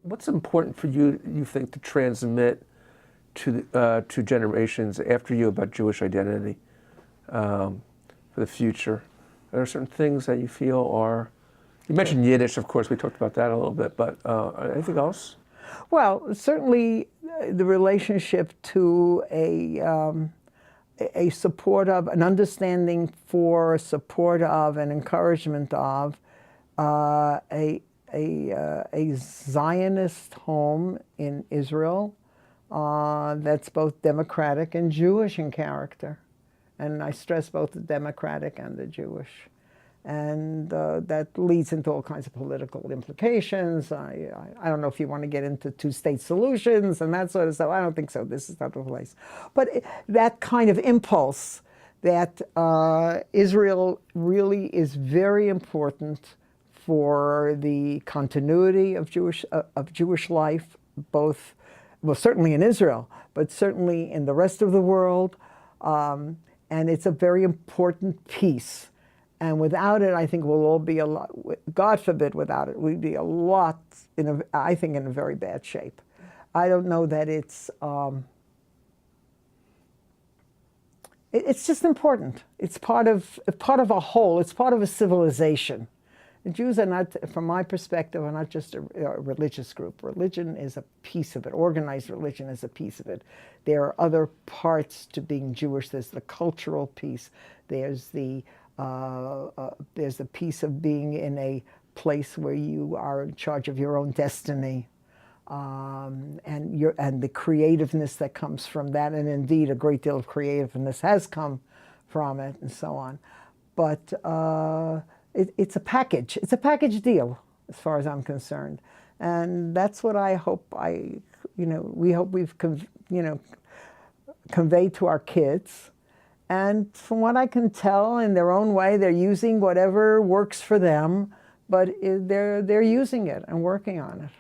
What's important for you, you think, to transmit to generations after you about Jewish identity for the future? Are there certain things that you feel are, you mentioned Yiddish, of course, we talked about that a little bit, but anything else? Well, certainly the relationship to a support of, an understanding for, support of, and encouragement of a Zionist home in Israel that's both democratic and Jewish in character. And I stress both the democratic and the Jewish. And that leads into all kinds of political implications. I don't know if you want to get into two-state solutions and that sort of stuff. I don't think so. This is not the place. But that kind of impulse that Israel really is very important for the continuity of Jewish life, both, well, certainly in Israel, but certainly in the rest of the world. And it's a very important piece. And without it, I think we'll all be a lot, God forbid without it, we'd be a lot, I think, in a very bad shape. I don't know that it's just important. It's part of a whole. It's part of a civilization. The Jews are not, from my perspective, are not just a religious group. Religion is a piece of it. Organized religion is a piece of it. There are other parts to being Jewish. There's the cultural piece. There's the piece of being in a place where you are in charge of your own destiny, and the creativeness that comes from that. And indeed, a great deal of creativeness has come from it, and so on. But it's a package. It's a package deal, as far as I'm concerned, and that's what I hope we hope we've conveyed to our kids. And from what I can tell, in their own way, they're using whatever works for them, but they're using it and working on it.